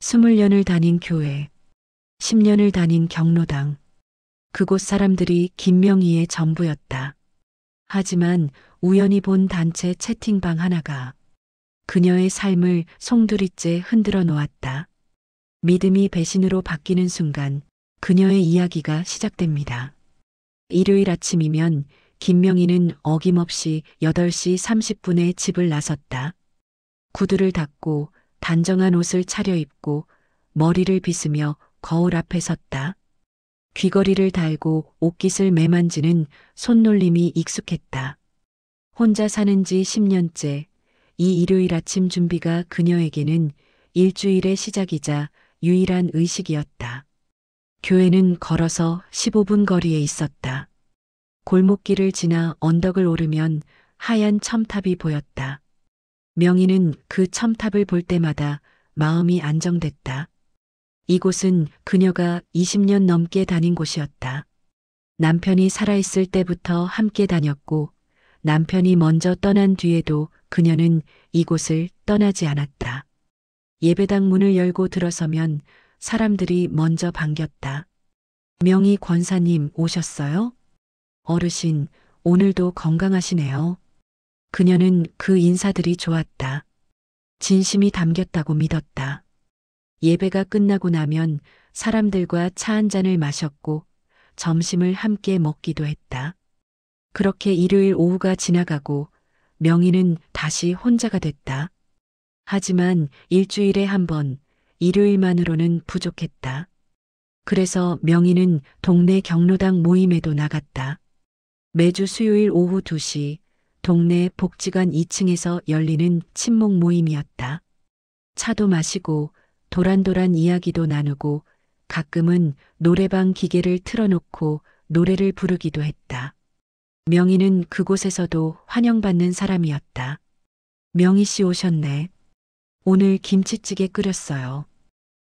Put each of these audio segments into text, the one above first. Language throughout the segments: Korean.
20년을 다닌 교회, 10년을 다닌 경로당. 그곳 사람들이 김명희의 전부였다. 하지만 우연히 본 단체 채팅방 하나가 그녀의 삶을 송두리째 흔들어 놓았다. 믿음이 배신으로 바뀌는 순간 그녀의 이야기가 시작됩니다. 일요일 아침이면 김명희는 어김없이 8시 30분에 집을 나섰다. 구두를 닦고 단정한 옷을 차려입고 머리를 빗으며 거울 앞에 섰다. 귀걸이를 달고 옷깃을 매만지는 손놀림이 익숙했다. 혼자 사는 지 10년째 이 일요일 아침 준비가 그녀에게는 일주일의 시작이자 유일한 의식이었다. 교회는 걸어서 15분 거리에 있었다. 골목길을 지나 언덕을 오르면 하얀 첨탑이 보였다. 명희는 그 첨탑을 볼 때마다 마음이 안정됐다. 이곳은 그녀가 20년 넘게 다닌 곳이었다. 남편이 살아있을 때부터 함께 다녔고 남편이 먼저 떠난 뒤에도 그녀는 이곳을 떠나지 않았다. 예배당 문을 열고 들어서면 사람들이 먼저 반겼다. 명희 권사님 오셨어요? 어르신, 오늘도 건강하시네요. 그녀는 그 인사들이 좋았다. 진심이 담겼다고 믿었다. 예배가 끝나고 나면 사람들과 차 한 잔을 마셨고 점심을 함께 먹기도 했다. 그렇게 일요일 오후가 지나가고 명희는 다시 혼자가 됐다. 하지만 일주일에 한 번, 일요일만으로는 부족했다. 그래서 명희는 동네 경로당 모임에도 나갔다. 매주 수요일 오후 2시 동네 복지관 2층에서 열리는 친목 모임이었다. 차도 마시고 도란도란 이야기도 나누고 가끔은 노래방 기계를 틀어놓고 노래를 부르기도 했다. 명희는 그곳에서도 환영받는 사람이었다. 명희 씨 오셨네. 오늘 김치찌개 끓였어요.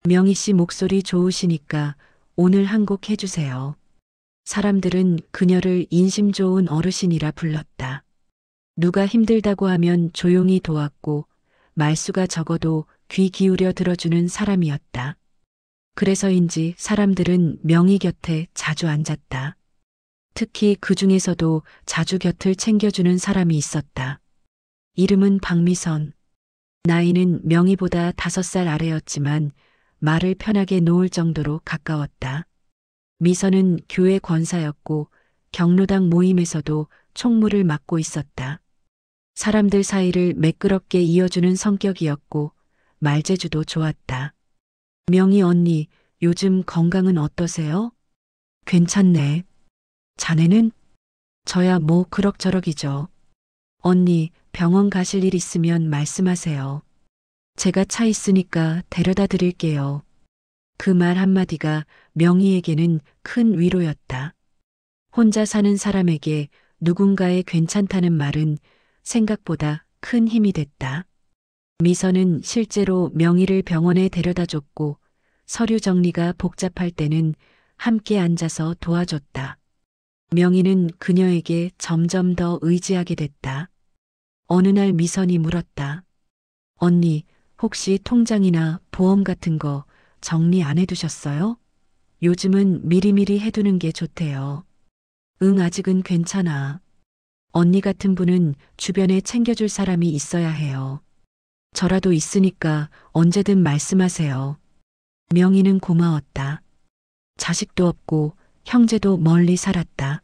명희 씨 목소리 좋으시니까 오늘 한 곡 해주세요. 사람들은 그녀를 인심 좋은 어르신이라 불렀다. 누가 힘들다고 하면 조용히 도왔고 말수가 적어도 귀 기울여 들어주는 사람이었다. 그래서인지 사람들은 명희 곁에 자주 앉았다. 특히 그 중에서도 자주 곁을 챙겨주는 사람이 있었다. 이름은 박미선. 나이는 명희보다 5살 아래였지만 말을 편하게 놓을 정도로 가까웠다. 미선은 교회 권사였고 경로당 모임에서도 총무를 맡고 있었다. 사람들 사이를 매끄럽게 이어주는 성격이었고 말재주도 좋았다. 명희 언니, 요즘 건강은 어떠세요? 괜찮네. 자네는? 저야 뭐 그럭저럭이죠. 언니, 병원 가실 일 있으면 말씀하세요. 제가 차 있으니까 데려다 드릴게요. 그 말 한마디가 명희에게는 큰 위로였다. 혼자 사는 사람에게 누군가의 괜찮다는 말은 생각보다 큰 힘이 됐다. 미선은 실제로 명희를 병원에 데려다 줬고 서류 정리가 복잡할 때는 함께 앉아서 도와줬다. 명희는 그녀에게 점점 더 의지하게 됐다. 어느 날 미선이 물었다. 언니, 혹시 통장이나 보험 같은 거 정리 안 해두셨어요? 요즘은 미리미리 해두는 게 좋대요. 응, 아직은 괜찮아. 언니 같은 분은 주변에 챙겨줄 사람이 있어야 해요. 저라도 있으니까 언제든 말씀하세요. 명희는 고마웠다. 자식도 없고 형제도 멀리 살았다.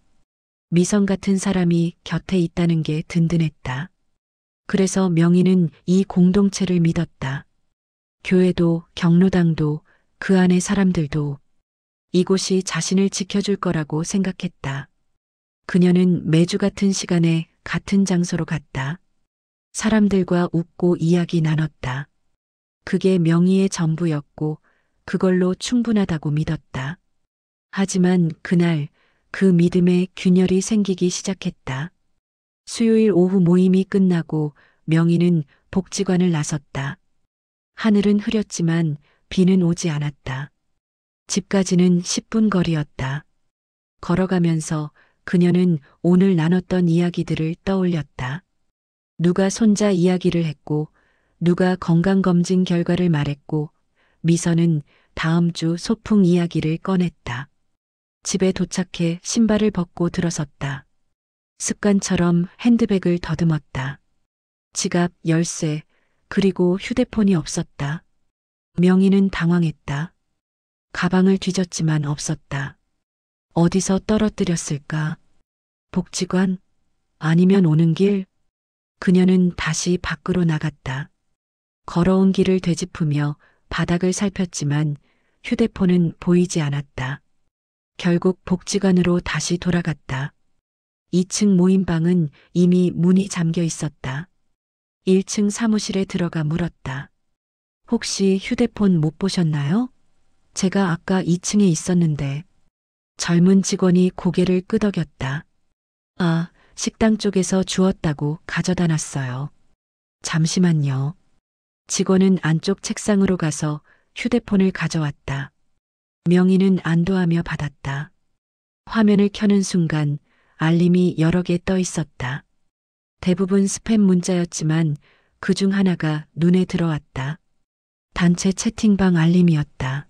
미선 같은 사람이 곁에 있다는 게 든든했다. 그래서 명희는 이 공동체를 믿었다. 교회도 경로당도 그 안의 사람들도 이곳이 자신을 지켜줄 거라고 생각했다. 그녀는 매주 같은 시간에 같은 장소로 갔다. 사람들과 웃고 이야기 나눴다. 그게 명희의 전부였고 그걸로 충분하다고 믿었다. 하지만 그날 그 믿음에 균열이 생기기 시작했다. 수요일 오후 모임이 끝나고 명희는 복지관을 나섰다. 하늘은 흐렸지만 비는 오지 않았다. 집까지는 10분 거리였다. 걸어가면서 그녀는 오늘 나눴던 이야기들을 떠올렸다. 누가 손자 이야기를 했고, 누가 건강검진 결과를 말했고, 미선은 다음 주 소풍 이야기를 꺼냈다. 집에 도착해 신발을 벗고 들어섰다. 습관처럼 핸드백을 더듬었다. 지갑, 열쇠, 그리고 휴대폰이 없었다. 명희는 당황했다. 가방을 뒤졌지만 없었다. 어디서 떨어뜨렸을까? 복지관? 아니면 오는 길? 그녀는 다시 밖으로 나갔다. 걸어온 길을 되짚으며 바닥을 살폈지만 휴대폰은 보이지 않았다. 결국 복지관으로 다시 돌아갔다. 2층 모임방은 이미 문이 잠겨 있었다. 1층 사무실에 들어가 물었다. 혹시 휴대폰 못 보셨나요? 제가 아까 2층에 있었는데. 젊은 직원이 고개를 끄덕였다. 아, 식당 쪽에서 주웠다고 가져다 놨어요. 잠시만요. 직원은 안쪽 책상으로 가서 휴대폰을 가져왔다. 명희는 안도하며 받았다. 화면을 켜는 순간 알림이 여러 개 떠 있었다. 대부분 스팸 문자였지만 그중 하나가 눈에 들어왔다. 단체 채팅방 알림이었다.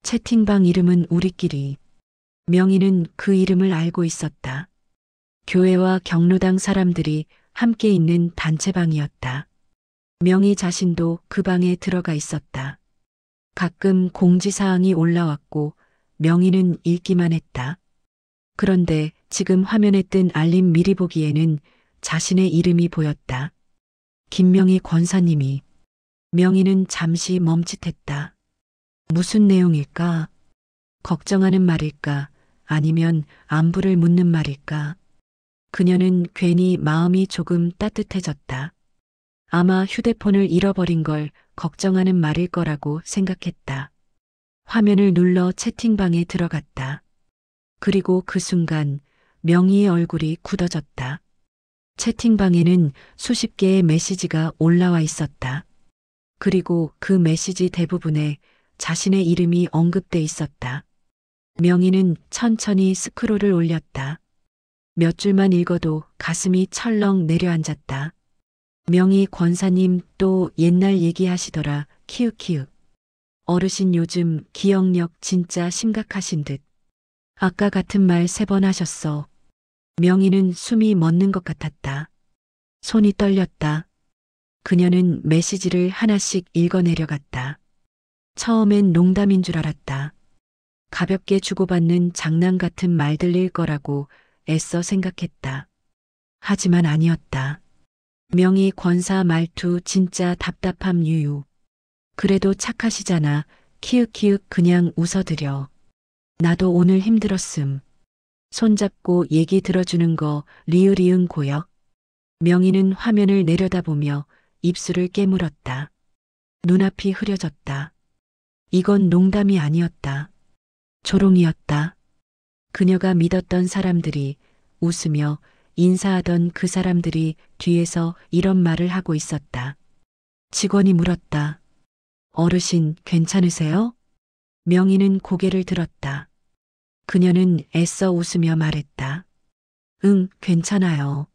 채팅방 이름은 우리끼리. 명희는 그 이름을 알고 있었다. 교회와 경로당 사람들이 함께 있는 단체방이었다. 명희 자신도 그 방에 들어가 있었다. 가끔 공지사항이 올라왔고 명희는 읽기만 했다. 그런데 지금 화면에 뜬 알림 미리 보기에는 자신의 이름이 보였다. 김명희 권사님이. 명희는 잠시 멈칫했다. 무슨 내용일까? 걱정하는 말일까? 아니면 안부를 묻는 말일까? 그녀는 괜히 마음이 조금 따뜻해졌다. 아마 휴대폰을 잃어버린 걸 걱정하는 말일 거라고 생각했다. 화면을 눌러 채팅방에 들어갔다. 그리고 그 순간 명희의 얼굴이 굳어졌다. 채팅방에는 수십 개의 메시지가 올라와 있었다. 그리고 그 메시지 대부분에 자신의 이름이 언급돼 있었다. 명희는 천천히 스크롤을 올렸다. 몇 줄만 읽어도 가슴이 철렁 내려앉았다. 명희 권사님 또 옛날 얘기하시더라. 키읔키읔. 어르신 요즘 기억력 진짜 심각하신 듯. 아까 같은 말 3번 하셨어. 명희는 숨이 멎는 것 같았다. 손이 떨렸다. 그녀는 메시지를 하나씩 읽어내려갔다. 처음엔 농담인 줄 알았다. 가볍게 주고받는 장난 같은 말들일 거라고 애써 생각했다. 하지만 아니었다. 명희 권사 말투 진짜 답답함 유유. 그래도 착하시잖아. 키읔키읔 그냥 웃어드려. 나도 오늘 힘들었음. 손잡고 얘기 들어주는 거 리을이응 고역. 명희는 화면을 내려다보며 입술을 깨물었다. 눈앞이 흐려졌다. 이건 농담이 아니었다. 조롱이었다. 그녀가 믿었던 사람들이 웃으며 인사하던 그 사람들이 뒤에서 이런 말을 하고 있었다. 직원이 물었다. 어르신 괜찮으세요? 명희는 고개를 들었다. 그녀는 애써 웃으며 말했다. 응, 괜찮아요.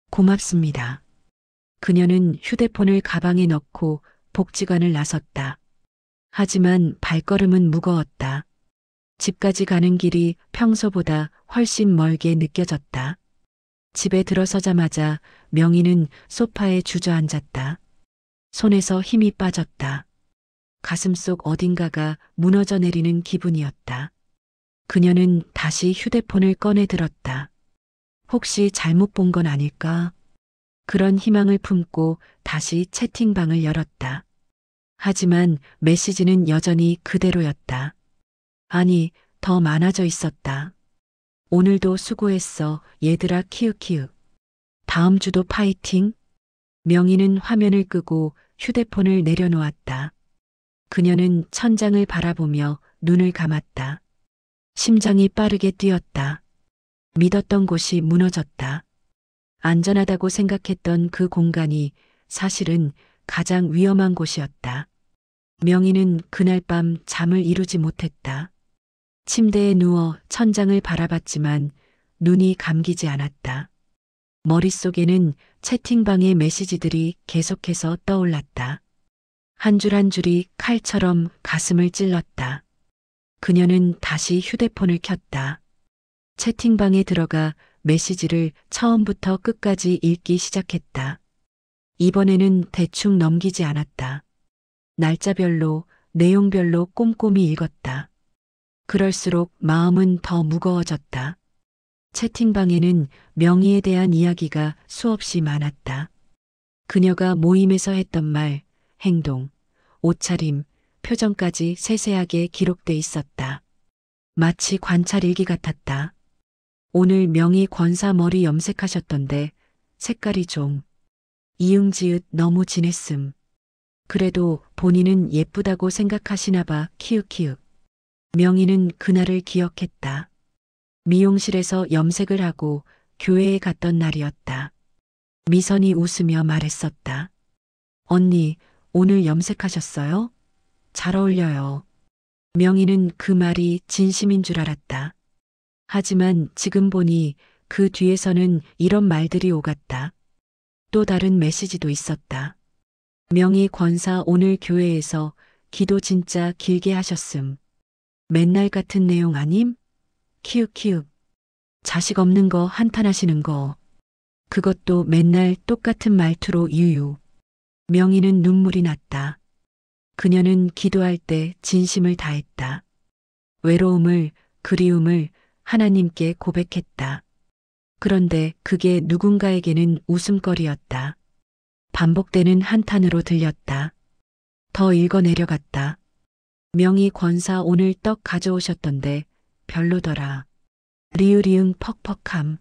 고맙습니다. 그녀는 휴대폰을 가방에 넣고 복지관을 나섰다. 하지만 발걸음은 무거웠다. 집까지 가는 길이 평소보다 훨씬 멀게 느껴졌다. 집에 들어서자마자 명희는 소파에 주저앉았다. 손에서 힘이 빠졌다. 가슴속 어딘가가 무너져 내리는 기분이었다. 그녀는 다시 휴대폰을 꺼내 들었다. 혹시 잘못 본 건 아닐까? 그런 희망을 품고 다시 채팅방을 열었다. 하지만 메시지는 여전히 그대로였다. 아니, 더 많아져 있었다. 오늘도 수고했어, 얘들아 키읔키읔. 다음 주도 파이팅? 명희는 화면을 끄고 휴대폰을 내려놓았다. 그녀는 천장을 바라보며 눈을 감았다. 심장이 빠르게 뛰었다. 믿었던 곳이 무너졌다. 안전하다고 생각했던 그 공간이 사실은 가장 위험한 곳이었다. 명희는 그날 밤 잠을 이루지 못했다. 침대에 누워 천장을 바라봤지만 눈이 감기지 않았다. 머릿속에는 채팅방의 메시지들이 계속해서 떠올랐다. 한 줄 한 줄이 칼처럼 가슴을 찔렀다. 그녀는 다시 휴대폰을 켰다. 채팅방에 들어가 메시지를 처음부터 끝까지 읽기 시작했다. 이번에는 대충 넘기지 않았다. 날짜별로, 내용별로 꼼꼼히 읽었다. 그럴수록 마음은 더 무거워졌다. 채팅방에는 명희에 대한 이야기가 수없이 많았다. 그녀가 모임에서 했던 말, 행동, 옷차림, 표정까지 세세하게 기록돼 있었다. 마치 관찰 일기 같았다. 오늘 명희 권사 머리 염색하셨던데 색깔이 좀 이응지읒 너무 진했음. 그래도 본인은 예쁘다고 생각하시나 봐 키읔키읔. 명희는 그날을 기억했다. 미용실에서 염색을 하고 교회에 갔던 날이었다. 미선이 웃으며 말했었다. 언니, 오늘 염색하셨어요? 잘 어울려요. 명희는 그 말이 진심인 줄 알았다. 하지만 지금 보니 그 뒤에서는 이런 말들이 오갔다. 또 다른 메시지도 있었다. 명희 권사 오늘 교회에서 기도 진짜 길게 하셨음. 맨날 같은 내용 아님? 키읔키읔. 자식 없는 거 한탄하시는 거. 그것도 맨날 똑같은 말투로 유유. 명희는 눈물이 났다. 그녀는 기도할 때 진심을 다했다. 외로움을, 그리움을 하나님께 고백했다. 그런데 그게 누군가에게는 웃음거리였다. 반복되는 한탄으로 들렸다. 더 읽어내려갔다. 명희 권사 오늘 떡 가져오셨던데 별로더라. 리으리응 퍽퍽함.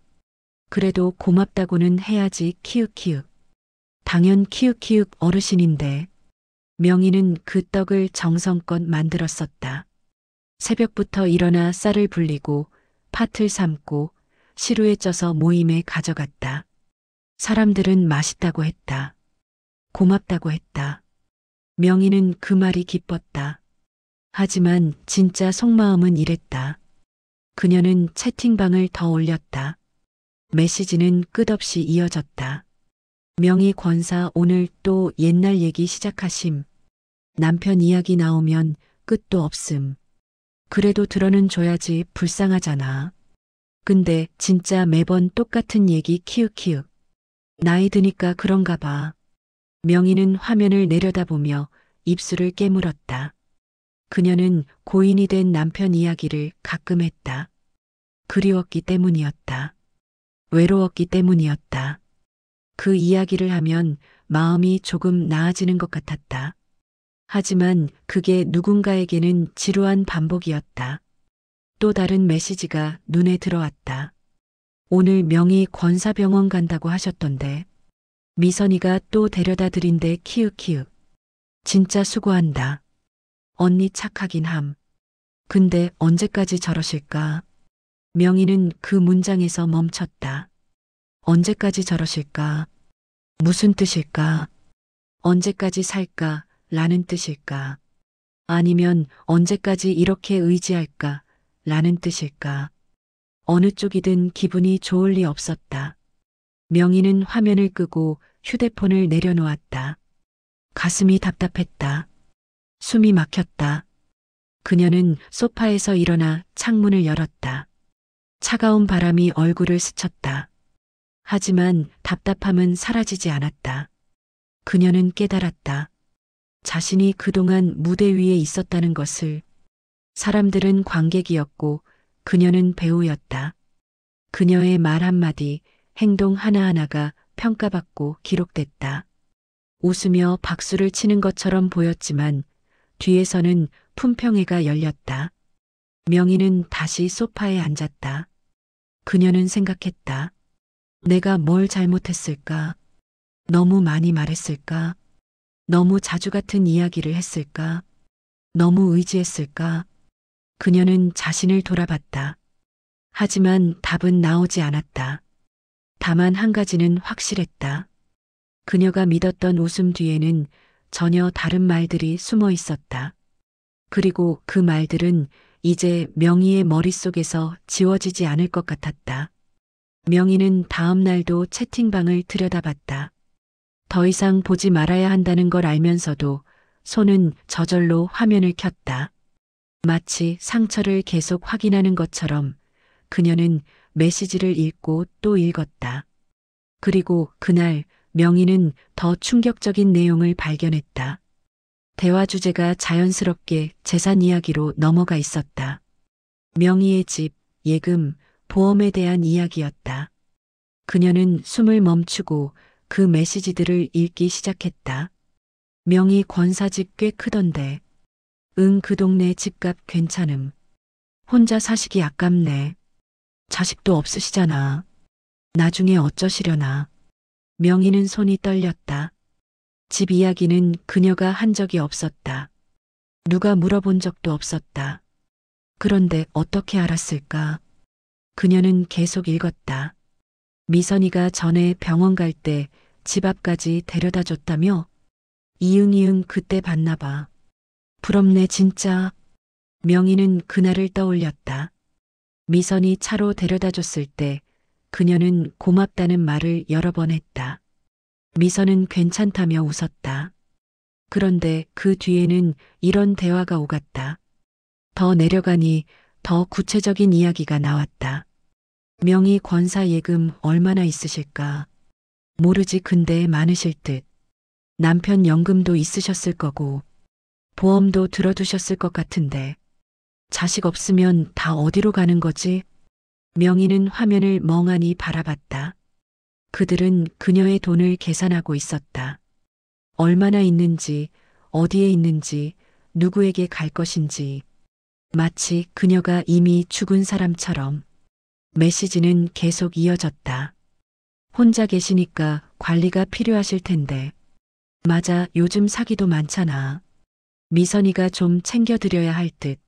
그래도 고맙다고는 해야지 키읔키읔. 당연 키읔키읔 어르신인데. 명희는 그 떡을 정성껏 만들었었다. 새벽부터 일어나 쌀을 불리고 팥을 삶고 시루에 쪄서 모임에 가져갔다. 사람들은 맛있다고 했다. 고맙다고 했다. 명희는 그 말이 기뻤다. 하지만 진짜 속마음은 이랬다. 그녀는 채팅방을 더 올렸다. 메시지는 끝없이 이어졌다. 명희 권사 오늘 또 옛날 얘기 시작하심. 남편 이야기 나오면 끝도 없음. 그래도 들어는 줘야지 불쌍하잖아. 근데 진짜 매번 똑같은 얘기 키읔키읔. 나이 드니까 그런가 봐. 명희는 화면을 내려다보며 입술을 깨물었다. 그녀는 고인이 된 남편 이야기를 가끔 했다. 그리웠기 때문이었다. 외로웠기 때문이었다. 그 이야기를 하면 마음이 조금 나아지는 것 같았다. 하지만 그게 누군가에게는 지루한 반복이었다. 또 다른 메시지가 눈에 들어왔다. 오늘 명희 권사병원 간다고 하셨던데. 미선이가 또 데려다 드린대 키읔키읔. 진짜 수고한다. 언니 착하긴 함. 근데 언제까지 저러실까? 명희는 그 문장에서 멈췄다. 언제까지 저러실까? 무슨 뜻일까? 언제까지 살까? 라는 뜻일까? 아니면 언제까지 이렇게 의지할까? 라는 뜻일까? 어느 쪽이든 기분이 좋을 리 없었다. 명희는 화면을 끄고 휴대폰을 내려놓았다. 가슴이 답답했다. 숨이 막혔다. 그녀는 소파에서 일어나 창문을 열었다. 차가운 바람이 얼굴을 스쳤다. 하지만 답답함은 사라지지 않았다. 그녀는 깨달았다. 자신이 그동안 무대 위에 있었다는 것을. 사람들은 관객이었고 그녀는 배우였다. 그녀의 말 한마디, 행동 하나하나가 평가받고 기록됐다. 웃으며 박수를 치는 것처럼 보였지만 뒤에서는 품평회가 열렸다. 명희는 다시 소파에 앉았다. 그녀는 생각했다. 내가 뭘 잘못했을까? 너무 많이 말했을까? 너무 자주 같은 이야기를 했을까? 너무 의지했을까? 그녀는 자신을 돌아봤다. 하지만 답은 나오지 않았다. 다만 한 가지는 확실했다. 그녀가 믿었던 웃음 뒤에는 전혀 다른 말들이 숨어 있었다. 그리고 그 말들은 이제 명희의 머릿속에서 지워지지 않을 것 같았다. 명희는 다음 날도 채팅방을 들여다봤다. 더 이상 보지 말아야 한다는 걸 알면서도 손은 저절로 화면을 켰다. 마치 상처를 계속 확인하는 것처럼 그녀는 메시지를 읽고 또 읽었다. 그리고 그날 명희는 더 충격적인 내용을 발견했다. 대화 주제가 자연스럽게 재산 이야기로 넘어가 있었다. 명희의 집, 예금, 보험에 대한 이야기였다. 그녀는 숨을 멈추고 그 메시지들을 읽기 시작했다. 명희 권사집 꽤 크던데. 응, 그 동네 집값 괜찮음. 혼자 사시기 아깝네. 자식도 없으시잖아. 나중에 어쩌시려나. 명희는 손이 떨렸다. 집 이야기는 그녀가 한 적이 없었다. 누가 물어본 적도 없었다. 그런데 어떻게 알았을까? 그녀는 계속 읽었다. 미선이가 전에 병원 갈 때 집 앞까지 데려다 줬다며? 이응이응 그때 봤나 봐. 부럽네 진짜. 명희는 그날을 떠올렸다. 미선이 차로 데려다 줬을 때 그녀는 고맙다는 말을 여러 번 했다. 미선은 괜찮다며 웃었다. 그런데 그 뒤에는 이런 대화가 오갔다. 더 내려가니 더 구체적인 이야기가 나왔다. 명희 권사 예금 얼마나 있으실까? 모르지 근데 많으실 듯. 남편 연금도 있으셨을 거고 보험도 들어두셨을 것 같은데 자식 없으면 다 어디로 가는 거지? 명희는 화면을 멍하니 바라봤다. 그들은 그녀의 돈을 계산하고 있었다. 얼마나 있는지, 어디에 있는지, 누구에게 갈 것인지. 마치 그녀가 이미 죽은 사람처럼. 메시지는 계속 이어졌다. 혼자 계시니까 관리가 필요하실 텐데. 맞아, 요즘 사기도 많잖아. 미선이가 좀 챙겨드려야 할 듯.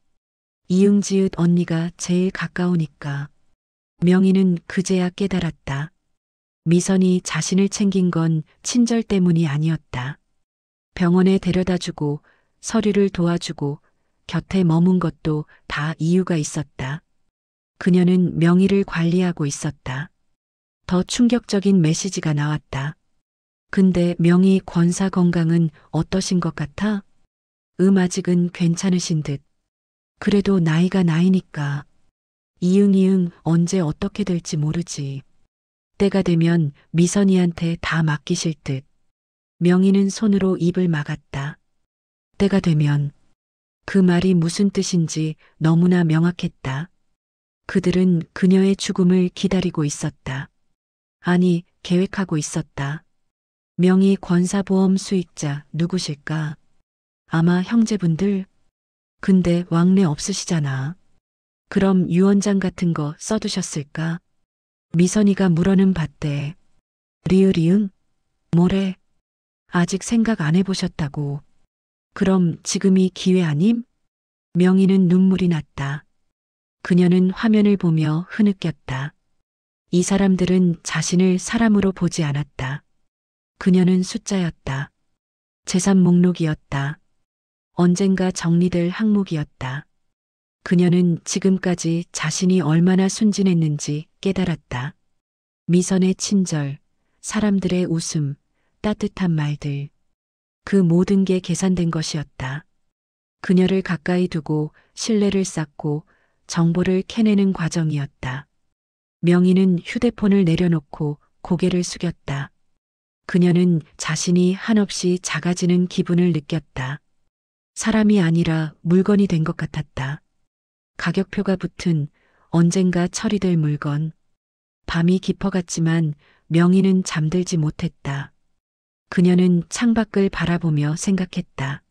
이응지읒 언니가 제일 가까우니까. 명희는 그제야 깨달았다. 미선이 자신을 챙긴 건 친절 때문이 아니었다. 병원에 데려다주고 서류를 도와주고 곁에 머문 것도 다 이유가 있었다. 그녀는 명희를 관리하고 있었다. 더 충격적인 메시지가 나왔다. 근데 명희 권사 건강은 어떠신 것 같아? 아직은 괜찮으신 듯. 그래도 나이가 나이니까. 이응 언제 어떻게 될지 모르지. 때가 되면 미선이한테 다 맡기실 듯. 명희는 손으로 입을 막았다. 때가 되면 그 말이 무슨 뜻인지 너무나 명확했다. 그들은 그녀의 죽음을 기다리고 있었다. 아니, 계획하고 있었다. 명희 권사보험 수익자 누구실까? 아마 형제분들? 근데 왕래 없으시잖아. 그럼 유언장 같은 거 써두셨을까? 미선이가 물어는 봤대. 리으리응? 뭐래? 아직 생각 안 해보셨다고. 그럼 지금이 기회 아님? 명희는 눈물이 났다. 그녀는 화면을 보며 흐느꼈다. 이 사람들은 자신을 사람으로 보지 않았다. 그녀는 숫자였다. 재산 목록이었다. 언젠가 정리될 항목이었다. 그녀는 지금까지 자신이 얼마나 순진했는지 깨달았다. 미선의 친절, 사람들의 웃음, 따뜻한 말들. 그 모든 게 계산된 것이었다. 그녀를 가까이 두고 신뢰를 쌓고 정보를 캐내는 과정이었다. 명희는 휴대폰을 내려놓고 고개를 숙였다. 그녀는 자신이 한없이 작아지는 기분을 느꼈다. 사람이 아니라 물건이 된 것 같았다. 가격표가 붙은 언젠가 처리될 물건. 밤이 깊어갔지만 명희는 잠들지 못했다. 그녀는 창밖을 바라보며 생각했다.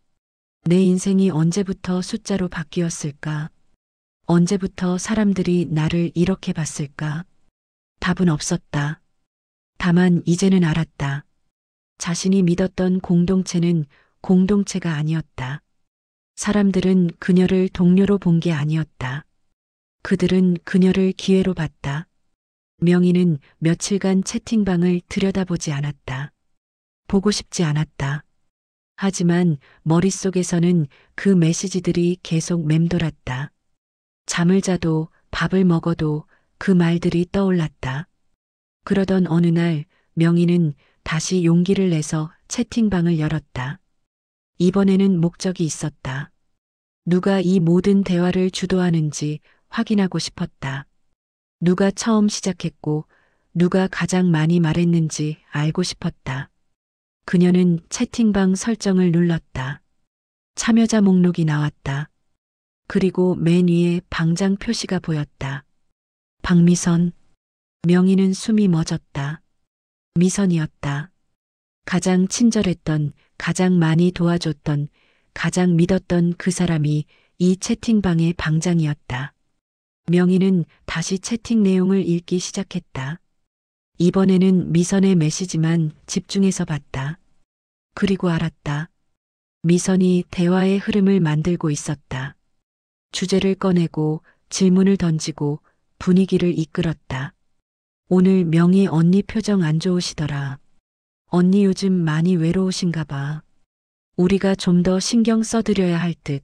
내 인생이 언제부터 숫자로 바뀌었을까? 언제부터 사람들이 나를 이렇게 봤을까? 답은 없었다. 다만 이제는 알았다. 자신이 믿었던 공동체는 공동체가 아니었다. 사람들은 그녀를 동료로 본 게 아니었다. 그들은 그녀를 기회로 봤다. 명희는 며칠간 채팅방을 들여다보지 않았다. 보고 싶지 않았다. 하지만 머릿속에서는 그 메시지들이 계속 맴돌았다. 잠을 자도 밥을 먹어도 그 말들이 떠올랐다. 그러던 어느 날 명희는 다시 용기를 내서 채팅방을 열었다. 이번에는 목적이 있었다. 누가 이 모든 대화를 주도하는지 확인하고 싶었다. 누가 처음 시작했고 누가 가장 많이 말했는지 알고 싶었다. 그녀는 채팅방 설정을 눌렀다. 참여자 목록이 나왔다. 그리고 맨 위에 방장 표시가 보였다. 박미선. 명희는 숨이 멎었다. 미선이었다. 가장 친절했던, 가장 많이 도와줬던, 가장 믿었던 그 사람이 이 채팅방의 방장이었다. 명희는 다시 채팅 내용을 읽기 시작했다. 이번에는 미선의 메시지만 집중해서 봤다. 그리고 알았다. 미선이 대화의 흐름을 만들고 있었다. 주제를 꺼내고 질문을 던지고 분위기를 이끌었다. 오늘 명희 언니 표정 안 좋으시더라. 언니 요즘 많이 외로우신가 봐. 우리가 좀 더 신경 써드려야 할 듯.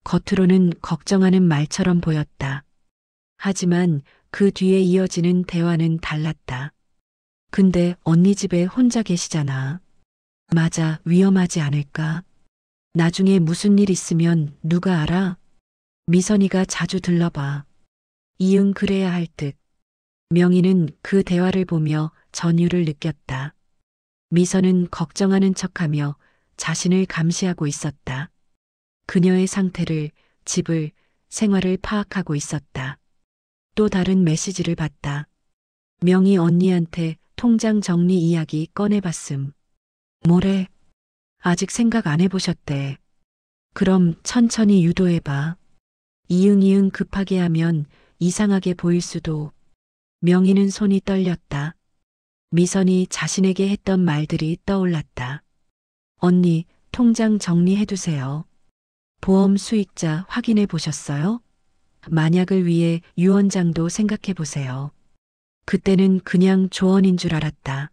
겉으로는 걱정하는 말처럼 보였다. 하지만 그 뒤에 이어지는 대화는 달랐다. 근데 언니 집에 혼자 계시잖아. 맞아, 위험하지 않을까? 나중에 무슨 일 있으면 누가 알아? 미선이가 자주 들러봐. 이응 그래야 할 듯. 명희는 그 대화를 보며 전율을 느꼈다. 미선은 걱정하는 척하며 자신을 감시하고 있었다. 그녀의 상태를, 집을, 생활을 파악하고 있었다. 또 다른 메시지를 봤다. 명희 언니한테 통장 정리 이야기 꺼내봤음. 뭐래? 아직 생각 안 해보셨대. 그럼 천천히 유도해봐. 이응이응 급하게 하면 이상하게 보일 수도. 명희는 손이 떨렸다. 미선이 자신에게 했던 말들이 떠올랐다. 언니, 통장 정리해두세요. 보험 수익자 확인해 보셨어요? 만약을 위해 유언장도 생각해 보세요. 그때는 그냥 조언인 줄 알았다.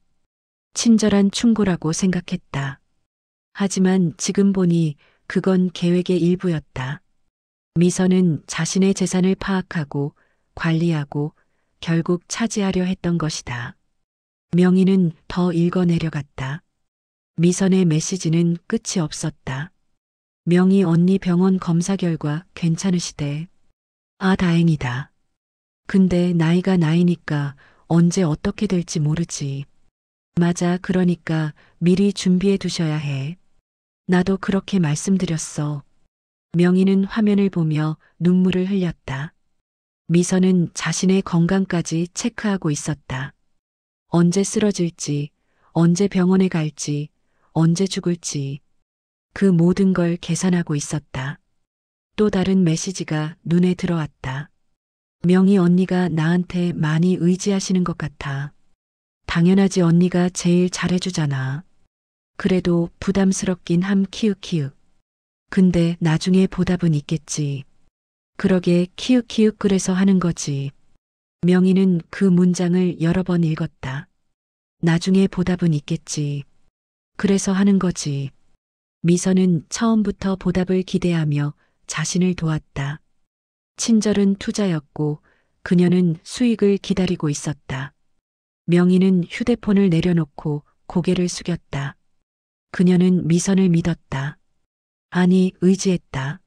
친절한 충고라고 생각했다. 하지만 지금 보니 그건 계획의 일부였다. 미선은 자신의 재산을 파악하고 관리하고 결국 차지하려 했던 것이다. 명희는 더 읽어내려갔다. 미선의 메시지는 끝이 없었다. 명희 언니 병원 검사 결과 괜찮으시대. 아, 다행이다. 근데 나이가 나이니까 언제 어떻게 될지 모르지. 맞아, 그러니까 미리 준비해 두셔야 해. 나도 그렇게 말씀드렸어. 명희는 화면을 보며 눈물을 흘렸다. 미선은 자신의 건강까지 체크하고 있었다. 언제 쓰러질지, 언제 병원에 갈지, 언제 죽을지. 그 모든 걸 계산하고 있었다. 또 다른 메시지가 눈에 들어왔다. 명희 언니가 나한테 많이 의지하시는 것 같아. 당연하지, 언니가 제일 잘해주잖아. 그래도 부담스럽긴 함 키읔키읔. 근데 나중에 보답은 있겠지. 그러게 키읔키읔 그래서 하는 거지. 명희는 그 문장을 여러 번 읽었다. 나중에 보답은 있겠지. 그래서 하는 거지. 미선은 처음부터 보답을 기대하며 자신을 도왔다. 친절은 투자였고 그녀는 수익을 기다리고 있었다. 명희는 휴대폰을 내려놓고 고개를 숙였다. 그녀는 미선을 믿었다. 아니, 의지했다.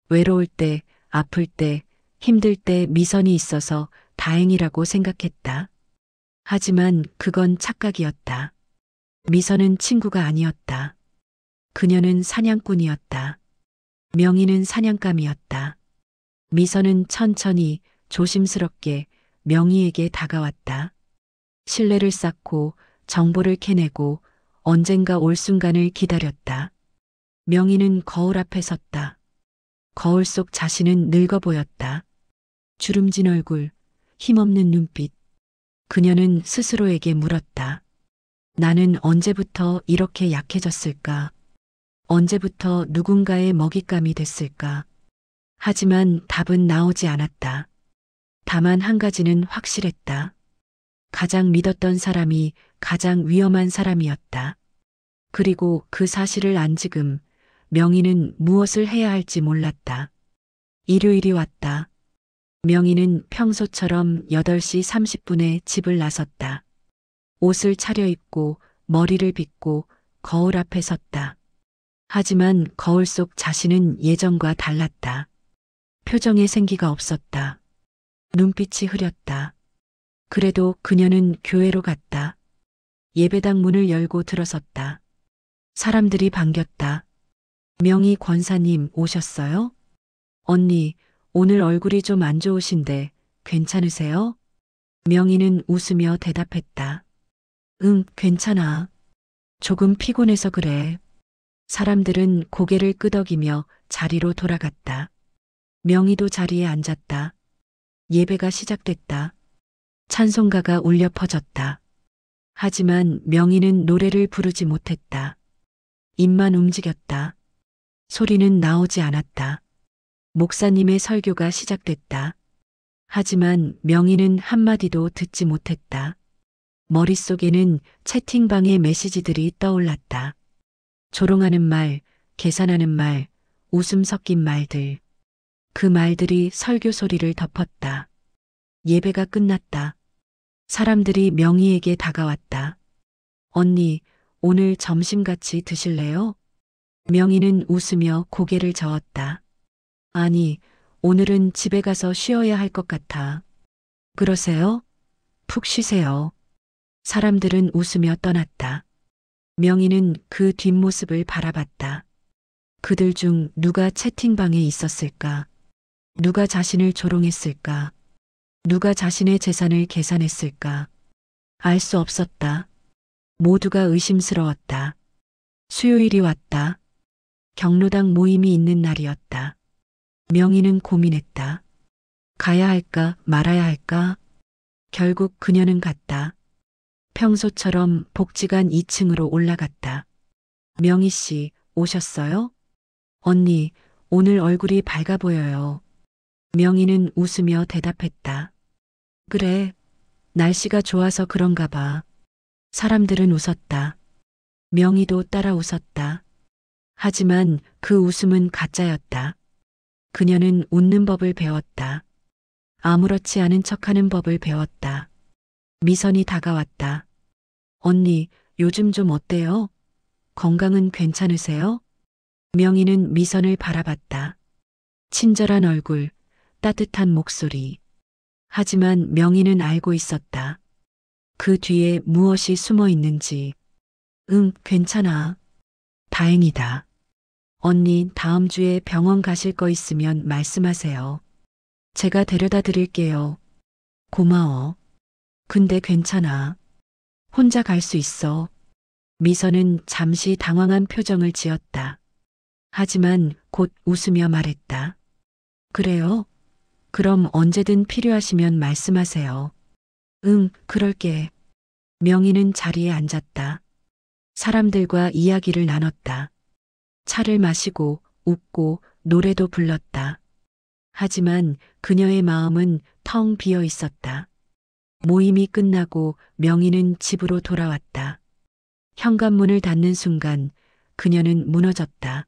외로울 때, 아플 때, 힘들 때 미선이 있어서 다행이라고 생각했다. 하지만 그건 착각이었다. 미선은 친구가 아니었다. 그녀는 사냥꾼이었다. 명희는 사냥감이었다. 미선은 천천히 조심스럽게 명희에게 다가왔다. 신뢰를 쌓고 정보를 캐내고 언젠가 올 순간을 기다렸다. 명희는 거울 앞에 섰다. 거울 속 자신은 늙어 보였다. 주름진 얼굴, 힘없는 눈빛. 그녀는 스스로에게 물었다. 나는 언제부터 이렇게 약해졌을까? 언제부터 누군가의 먹잇감이 됐을까? 하지만 답은 나오지 않았다. 다만 한 가지는 확실했다. 가장 믿었던 사람이 가장 위험한 사람이었다. 그리고 그 사실을 안 지금 명희는 무엇을 해야 할지 몰랐다. 일요일이 왔다. 명희는 평소처럼 8시 30분에 집을 나섰다. 옷을 차려입고 머리를 빗고 거울 앞에 섰다. 하지만 거울 속 자신은 예전과 달랐다. 표정에 생기가 없었다. 눈빛이 흐렸다. 그래도 그녀는 교회로 갔다. 예배당 문을 열고 들어섰다. 사람들이 반겼다. 명희 권사님 오셨어요? 언니, 오늘 얼굴이 좀 안 좋으신데 괜찮으세요? 명희는 웃으며 대답했다. 응, 괜찮아. 조금 피곤해서 그래. 사람들은 고개를 끄덕이며 자리로 돌아갔다. 명희도 자리에 앉았다. 예배가 시작됐다. 찬송가가 울려 퍼졌다. 하지만 명희는 노래를 부르지 못했다. 입만 움직였다. 소리는 나오지 않았다. 목사님의 설교가 시작됐다. 하지만 명희는 한마디도 듣지 못했다. 머릿속에는 채팅방의 메시지들이 떠올랐다. 조롱하는 말, 계산하는 말, 웃음 섞인 말들. 그 말들이 설교 소리를 덮었다. 예배가 끝났다. 사람들이 명희에게 다가왔다. 언니, 오늘 점심 같이 드실래요? 명희는 웃으며 고개를 저었다. 아니, 오늘은 집에 가서 쉬어야 할 것 같아. 그러세요? 푹 쉬세요. 사람들은 웃으며 떠났다. 명희는 그 뒷모습을 바라봤다. 그들 중 누가 채팅방에 있었을까? 누가 자신을 조롱했을까? 누가 자신의 재산을 계산했을까? 알 수 없었다. 모두가 의심스러웠다. 수요일이 왔다. 경로당 모임이 있는 날이었다. 명희는 고민했다. 가야 할까 말아야 할까? 결국 그녀는 갔다. 평소처럼 복지관 2층으로 올라갔다. 명희 씨, 오셨어요? 언니, 오늘 얼굴이 밝아 보여요. 명희는 웃으며 대답했다. 그래, 날씨가 좋아서 그런가 봐. 사람들은 웃었다. 명희도 따라 웃었다. 하지만 그 웃음은 가짜였다. 그녀는 웃는 법을 배웠다. 아무렇지 않은 척하는 법을 배웠다. 미선이 다가왔다. 언니, 요즘 좀 어때요? 건강은 괜찮으세요? 명희는 미선을 바라봤다. 친절한 얼굴, 따뜻한 목소리. 하지만 명희는 알고 있었다. 그 뒤에 무엇이 숨어 있는지. 응, 괜찮아. 다행이다. 언니, 다음 주에 병원 가실 거 있으면 말씀하세요. 제가 데려다 드릴게요. 고마워. 근데 괜찮아. 혼자 갈 수 있어. 미선은 잠시 당황한 표정을 지었다. 하지만 곧 웃으며 말했다. 그래요? 그럼 언제든 필요하시면 말씀하세요. 응, 그럴게. 명희는 자리에 앉았다. 사람들과 이야기를 나눴다. 차를 마시고 웃고 노래도 불렀다. 하지만 그녀의 마음은 텅 비어 있었다. 모임이 끝나고 명희는 집으로 돌아왔다. 현관문을 닫는 순간 그녀는 무너졌다.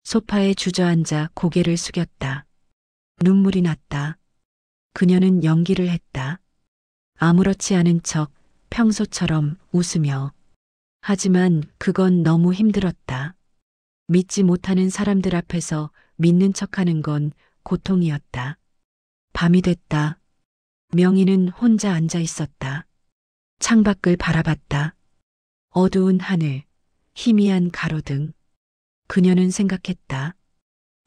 소파에 주저앉아 고개를 숙였다. 눈물이 났다. 그녀는 연기를 했다. 아무렇지 않은 척 평소처럼 웃으며. 하지만 그건 너무 힘들었다. 믿지 못하는 사람들 앞에서 믿는 척하는 건 고통이었다. 밤이 됐다. 명희는 혼자 앉아 있었다. 창밖을 바라봤다. 어두운 하늘, 희미한 가로등. 그녀는 생각했다.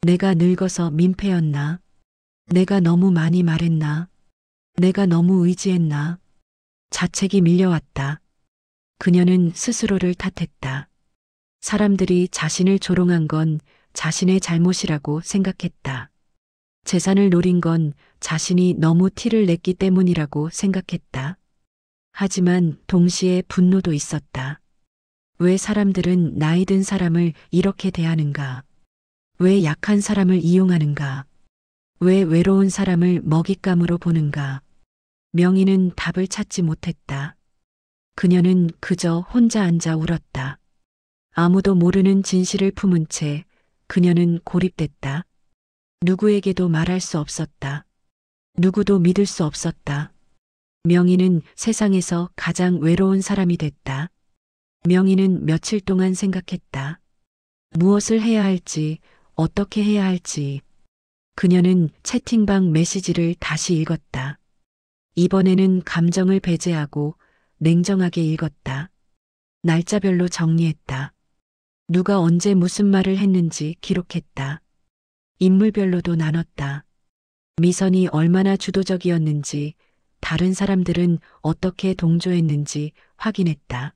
내가 늙어서 민폐였나? 내가 너무 많이 말했나? 내가 너무 의지했나? 자책이 밀려왔다. 그녀는 스스로를 탓했다. 사람들이 자신을 조롱한 건 자신의 잘못이라고 생각했다. 재산을 노린 건 자신이 너무 티를 냈기 때문이라고 생각했다. 하지만 동시에 분노도 있었다. 왜 사람들은 나이 든 사람을 이렇게 대하는가? 왜 약한 사람을 이용하는가? 왜 외로운 사람을 먹잇감으로 보는가? 명희는 답을 찾지 못했다. 그녀는 그저 혼자 앉아 울었다. 아무도 모르는 진실을 품은 채 그녀는 고립됐다. 누구에게도 말할 수 없었다. 누구도 믿을 수 없었다. 명희는 세상에서 가장 외로운 사람이 됐다. 명희는 며칠 동안 생각했다. 무엇을 해야 할지, 어떻게 해야 할지. 그녀는 채팅방 메시지를 다시 읽었다. 이번에는 감정을 배제하고 냉정하게 읽었다. 날짜별로 정리했다. 누가 언제 무슨 말을 했는지 기록했다. 인물별로도 나눴다. 미선이 얼마나 주도적이었는지, 다른 사람들은 어떻게 동조했는지 확인했다.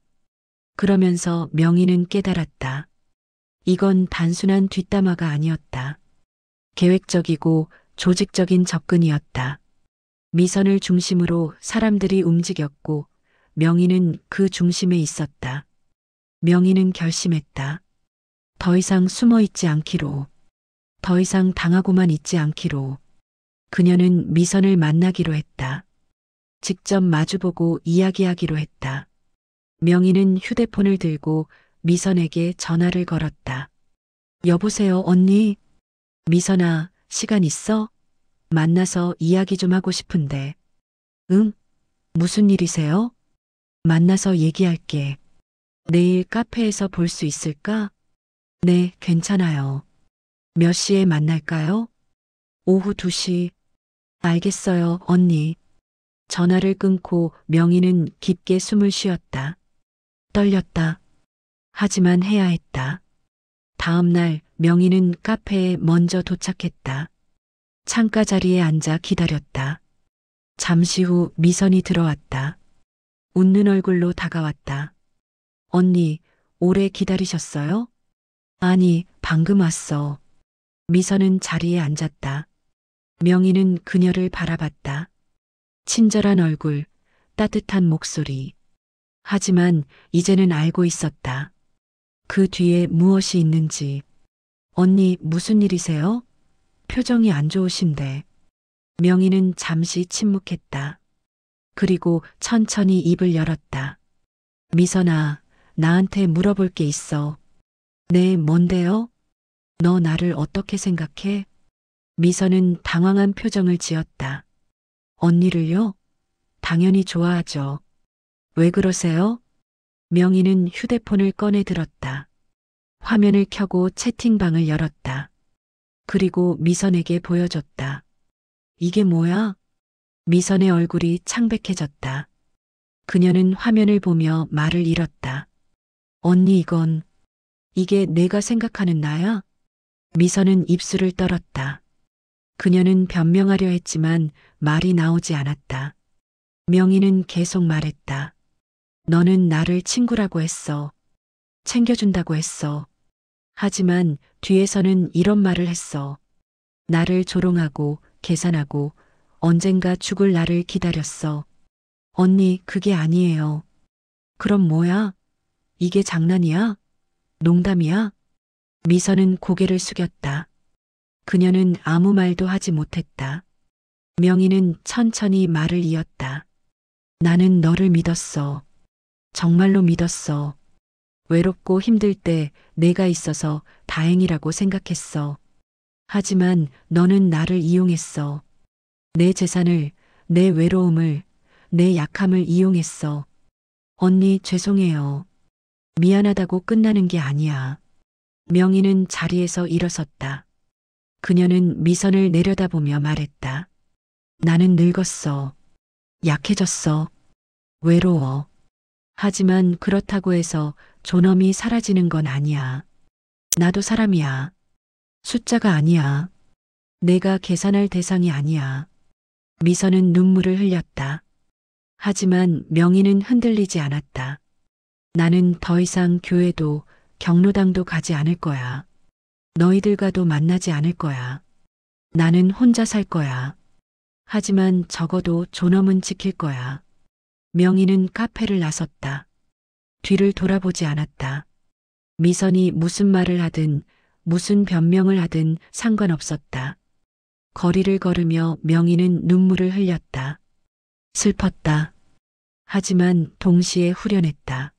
그러면서 명희는 깨달았다. 이건 단순한 뒷담화가 아니었다. 계획적이고 조직적인 접근이었다. 미선을 중심으로 사람들이 움직였고 명희는 그 중심에 있었다. 명희는 결심했다. 더 이상 숨어 있지 않기로. 더 이상 당하고만 있지 않기로. 그녀는 미선을 만나기로 했다. 직접 마주보고 이야기하기로 했다. 명희는 휴대폰을 들고 미선에게 전화를 걸었다. 여보세요, 언니? 미선아, 시간 있어? 만나서 이야기 좀 하고 싶은데. 응? 무슨 일이세요? 만나서 얘기할게. 내일 카페에서 볼 수 있을까? 네, 괜찮아요. 몇 시에 만날까요? 오후 2시. 알겠어요, 언니. 전화를 끊고 명희는 깊게 숨을 쉬었다. 떨렸다. 하지만 해야 했다. 다음 날 명희는 카페에 먼저 도착했다. 창가 자리에 앉아 기다렸다. 잠시 후 미선이 들어왔다. 웃는 얼굴로 다가왔다. 언니, 오래 기다리셨어요? 아니, 방금 왔어. 미선은 자리에 앉았다. 명희는 그녀를 바라봤다. 친절한 얼굴, 따뜻한 목소리. 하지만 이제는 알고 있었다. 그 뒤에 무엇이 있는지. 언니, 무슨 일이세요? 표정이 안 좋으신데. 명희는 잠시 침묵했다. 그리고 천천히 입을 열었다. 미선아, 나한테 물어볼 게 있어. 네, 뭔데요? 너 나를 어떻게 생각해? 미선은 당황한 표정을 지었다. 언니를요? 당연히 좋아하죠. 왜 그러세요? 명희는 휴대폰을 꺼내 들었다. 화면을 켜고 채팅방을 열었다. 그리고 미선에게 보여줬다. 이게 뭐야? 미선의 얼굴이 창백해졌다. 그녀는 화면을 보며 말을 잃었다. 언니, 이게 내가 생각하는 나야? 미선은 입술을 떨었다. 그녀는 변명하려 했지만 말이 나오지 않았다. 명희는 계속 말했다. 너는 나를 친구라고 했어. 챙겨준다고 했어. 하지만 뒤에서는 이런 말을 했어. 나를 조롱하고 계산하고 언젠가 죽을 나를 기다렸어. 언니, 그게 아니에요. 그럼 뭐야? 이게 장난이야? 농담이야? 미선은 고개를 숙였다. 그녀는 아무 말도 하지 못했다. 명희는 천천히 말을 이었다. 나는 너를 믿었어. 정말로 믿었어. 외롭고 힘들 때 내가 있어서 다행이라고 생각했어. 하지만 너는 나를 이용했어. 내 재산을, 내 외로움을, 내 약함을 이용했어. 언니, 죄송해요. 미안하다고 끝나는 게 아니야. 명희는 자리에서 일어섰다. 그녀는 미선을 내려다보며 말했다. 나는 늙었어. 약해졌어. 외로워. 하지만 그렇다고 해서 존엄이 사라지는 건 아니야. 나도 사람이야. 숫자가 아니야. 내가 계산할 대상이 아니야. 미선은 눈물을 흘렸다. 하지만 명희는 흔들리지 않았다. 나는 더 이상 교회도 경로당도 가지 않을 거야. 너희들과도 만나지 않을 거야. 나는 혼자 살 거야. 하지만 적어도 존엄은 지킬 거야. 명희는 카페를 나섰다. 뒤를 돌아보지 않았다. 미선이 무슨 말을 하든 무슨 변명을 하든 상관없었다. 거리를 걸으며 명희는 눈물을 흘렸다. 슬펐다. 하지만 동시에 후련했다.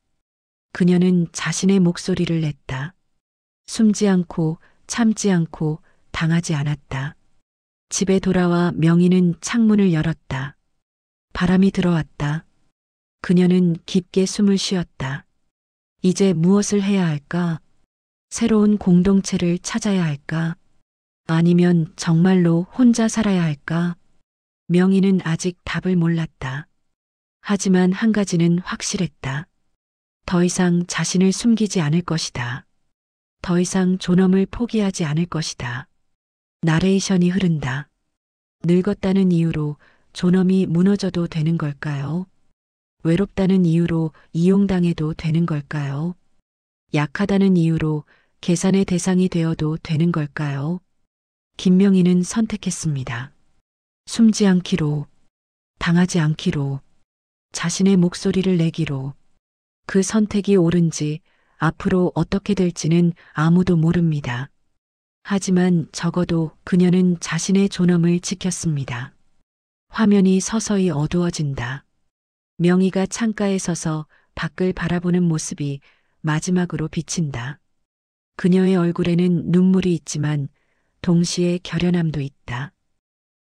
그녀는 자신의 목소리를 냈다. 숨지 않고 참지 않고 당하지 않았다. 집에 돌아와 명희는 창문을 열었다. 바람이 들어왔다. 그녀는 깊게 숨을 쉬었다. 이제 무엇을 해야 할까? 새로운 공동체를 찾아야 할까? 아니면 정말로 혼자 살아야 할까? 명희는 아직 답을 몰랐다. 하지만 한 가지는 확실했다. 더 이상 자신을 숨기지 않을 것이다. 더 이상 존엄을 포기하지 않을 것이다. 나레이션이 흐른다. 늙었다는 이유로 존엄이 무너져도 되는 걸까요? 외롭다는 이유로 이용당해도 되는 걸까요? 약하다는 이유로 계산의 대상이 되어도 되는 걸까요? 김명희는 선택했습니다. 숨지 않기로, 당하지 않기로, 자신의 목소리를 내기로. 그 선택이 옳은지 앞으로 어떻게 될지는 아무도 모릅니다. 하지만 적어도 그녀는 자신의 존엄을 지켰습니다. 화면이 서서히 어두워진다. 명희가 창가에 서서 밖을 바라보는 모습이 마지막으로 비친다. 그녀의 얼굴에는 눈물이 있지만 동시에 결연함도 있다.